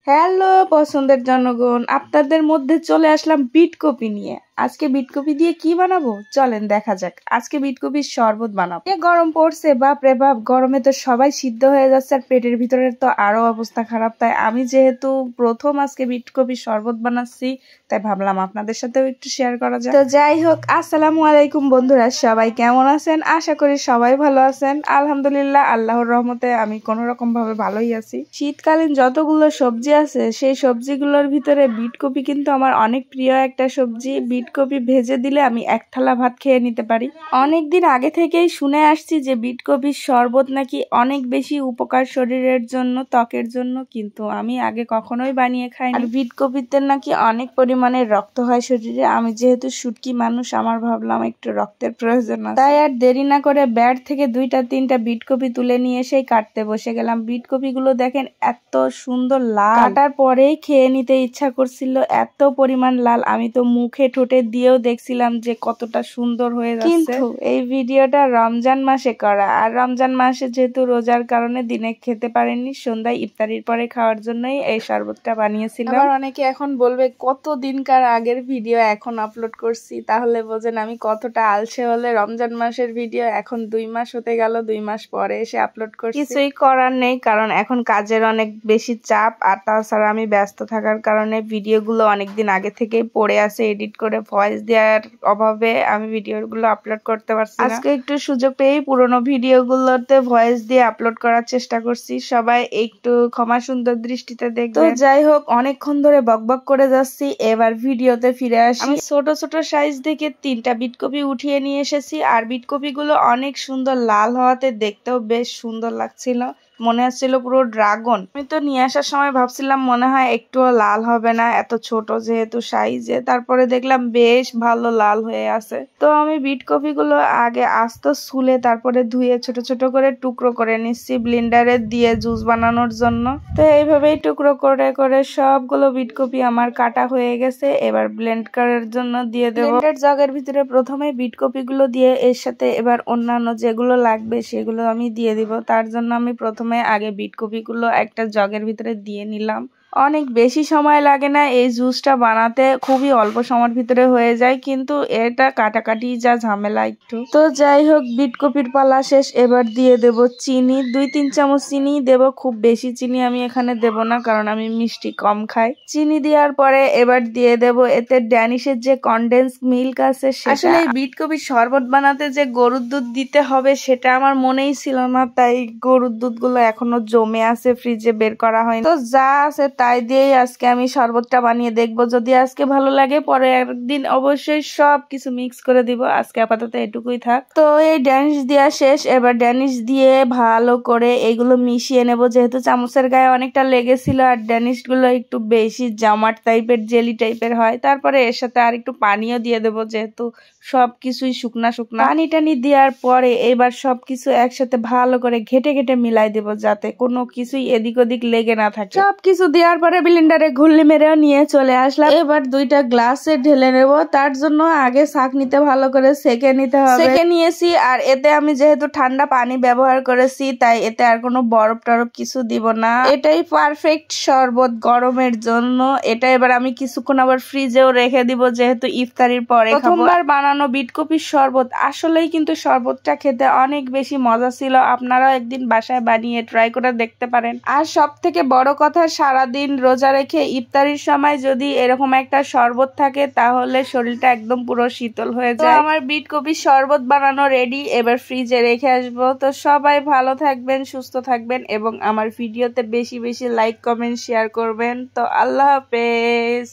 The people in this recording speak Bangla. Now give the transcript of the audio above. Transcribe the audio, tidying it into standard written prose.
হ্যালো পছন্দের জনগণ, আপনাদের মধ্যে চলে আসলাম বিটকপি নিয়ে। আজকে বিটকপি দিয়ে কি বানাবো চলেন দেখা যাক। আজকে বিটকপির শরবত বানাবো। গরম পড়ছে, বাপ রে বাপ, গরমে তো সবাই সিদ্ধ হয়ে যাচ্ছে আর পেটের ভিতরে তো আরো অবস্থা খারাপ। তাই আমি যেহেতু প্রথম আজকে বিটকপির শরবত বানাচ্ছি, তাই ভাবলাম আপনাদের সাথেও একটু শেয়ার করা যায়। তো যাই হোক, আসসালামু আলাইকুম বন্ধুরা, সবাই কেমন আছেন? আশা করি সবাই ভালো আছেন। আলহামদুলিল্লাহ, আল্লাহর রহমতে আমি কোনো রকম ভাবে ভালোই আছি। শীতকালীন যতগুলো সবজি আছে সেই সবজিগুলোর ভিতরে বিটকপি কিন্তু আমার অনেক প্রিয় একটা সবজি। বিটকপি ভেজে দিলে আমি এক থালা ভাত খেয়ে নিতে পারি। অনেকদিন আগে থেকেই শুনে আসছি যে বিটকপির শরবত নাকি অনেক বেশি উপকার শরীরের জন্য, ত্বকের জন্য, কিন্তু আমি আগে কখনোই বানিয়ে খাইনি। আর বিটকপিতে নাকি অনেক পরিমাণে রক্ত হয় শরীরে। আমি যেহেতু শুটকি মানুষ, আমার ভাবলাম একটু রক্তের প্রয়োজন আছে, তাই আর দেরি না করে ব্যাট থেকে 2-3টা বিটকপি তুলে নিয়ে এসেই কাটতে বসে গেলাম। বিটকপি গুলো দেখেন এত সুন্দর লাল, কাটার পরেই খেয়ে নিতে ইচ্ছা করছিল, এত পরিমাণ লাল। আমি তো মুখে ঠোঁটে দিয়েও দেখছিলাম যে কতটা সুন্দর হয়ে যাচ্ছে। কিন্তু এই ভিডিওটা রমজান মাসে করা, আর রমজান মাসে যেহেতু রোজার কারণে দিনে খেতে পারেনি, সন্ধ্যায় ইফতারির পরে খাওয়ার জন্যই এই শরবতটা বানিয়েছিলাম। আবার অনেকে এখন বলবে কত দিনকার আগের ভিডিও এখন আপলোড করছি, তাহলে বোঝেন আমি কতটা আলসে হলে রমজান মাসের ভিডিও এখন 2 মাস হতে গেল, 2 মাস পরে এসে আপলোড করছি। কিছুই করার নেই, কারণ এখন কাজের অনেক বেশি চাপ, আর তাছাড়া আমি ব্যস্ত থাকার কারণে ভিডিওগুলো অনেকদিন আগে থেকেই পড়ে আছে, এডিট করে ভয়েস দেওয়ার অভাবে আমি ভিডিওগুলো আপলোড করতে পারছি না। আজকে একটু সুযোগ পেয়ে পুরোনো ভিডিওগুলোতে ভয়েস দিয়ে আপলোড করার চেষ্টা করছি। সবাই একটু ক্ষমা সুন্দর দৃষ্টিতে দেখবেন। তো যাই হোক, অনেকক্ষণ ধরে বকবক করে যাচ্ছি, এবার ভিডিওতে ফিরে আসি। আমি ছোট ছোট সাইজ থেকে 3টা বিটকপি উঠিয়ে নিয়ে এসেছি, আর বিটকপিগুলো অনেক সুন্দর লাল হওয়াতে দেখতেও বেশ সুন্দর লাগছিল, মনে হচ্ছিল পুরো ড্রাগন। আমি তো নিয়ে আসার সময় ভাবছিলাম মনে হয় একটুও লাল হবে না, এত ছোট যেহেতু সাইজে, তারপরে দেখলাম বেশ ভালো লাল হয়ে আছে। তো আমি বিটকপি গুলো আগে আস্ত ছুলে তারপরে ধুয়ে ছোট ছোট করে টুকরো করে নিচ্ছি ব্লেন্ডারে দিয়ে জুস বানানোর জন্য। তো এইভাবেই টুকরো করে করে সবগুলো বিটকপি আমার কাটা হয়ে গেছে। এবার ব্লেন্ড করার জন্য দিয়ে দেবো। ব্লেন্ডার জগের ভিতরে প্রথমে বিটকপি গুলো দিয়ে এর সাথে এবার অন্যান্য যেগুলো লাগবে সেগুলো আমি দিয়ে দিব। তার জন্য আমি প্রথমে আগে বিটকপি গুলো একটা জগের ভিতরে দিয়ে নিলাম। অনেক বেশি সময় লাগে না এই জুসটা বানাতে, খুবই অল্প সময়ের ভিতরে হয়ে যায়, কিন্তু এটা কাটাকাটি যা ঝামেলা একটু। তো যাই হোক, বিটকপির পালা শেষ, এবার দিয়ে দেব চিনি। 2-3 চামচ চিনি দেব, খুব বেশি চিনি আমি এখানে দেব না, কারণ আমি মিষ্টি কম খাই। চিনি দেওয়ার পরে এবার দিয়ে দেব এতে ড্যানিশের যে কনডেন্স মিল্ক আছে। আসলে এই বিটকপির শরবত বানাতে যে গরুর দুধ দিতে হবে সেটা আমার মনেই ছিল না, তাই গরুর দুধগুলো এখনো জমে আছে, ফ্রিজে বের করা হয়নি। তো যা আছে তাই দিয়েই আজকে আমি শরবতটা বানিয়ে দেখবো। যদি আজকে ভালো লাগে পরে একদিন অবশ্যই সব কিছু মিক্স করে দিব। আজকে আপাতত এটুকুই থাক। তো এই ড্যানিশ দেওয়া শেষ, এবার ড্যানিশ দিয়ে ভালো করে এইগুলো মিশিয়ে নেব। যেহেতু চামচের গায়ে অনেকটা লেগেছিল আর ড্যানিশ গুলো একটু বেশি জামাট টাইপের, জেলি টাইপের হয়, তারপরে এর সাথে আর একটু পানিও দিয়ে দেবো, যেহেতু সবকিছুই শুকনা শুকনা। পানি টানি দেওয়ার পরে এবার সবকিছু একসাথে ভালো করে ঘেটে ঘেটে মিলাই দেব, যাতে কোনো কিছুই এদিক ওদিক লেগে না থাকে। সবকিছু দেওয়ার পরে ব্লেন্ডারে ঘুরলি মেরেও নিয়ে চলে আসলাম। এবার 2টা গ্লাসে ঢেলে নেব। তার জন্য আগে ছাঁকনিতে ভালো করে সেকে নিতে হবে। সেকে নিয়েছি, আর এতে আমি যেহেতু ঠান্ডা পানি ব্যবহার করেছি, তাই এতে আর কোনো বরফ টরফ কিছু দিব না। এটাই পারফেক্ট শরবত গরমের জন্য। এটা এবার আমি কিছুক্ষণ আবার ফ্রিজেও রেখে দিব, যেহেতু ইফতারির পরে খাবো। প্রথমবার বানানো বিটকপির শরবত, আসলেই কিন্তু শরবতটা খেতে অনেক বেশি মজা ছিল। আপনারা একদিন বাসায় বানিয়ে ট্রাই করে দেখতে পারেন। আর সব থেকে বড় কথা, সারাদিন রোজা রেখে ইফতারির সময় যদি এরকম একটা শরবত থাকে তাহলে শরীরটা একদম পুরো শীতল হয়ে যায়। আমার বিটকপির শরবত বানানো রেডি, এবার ফ্রিজে রেখে আসবো। তো সবাই ভালো থাকবেন, সুস্থ থাকবেন, এবং আমার ভিডিওতে বেশি বেশি লাইক কমেন্ট শেয়ার করবেন। তো আল্লাহ হাফেজ।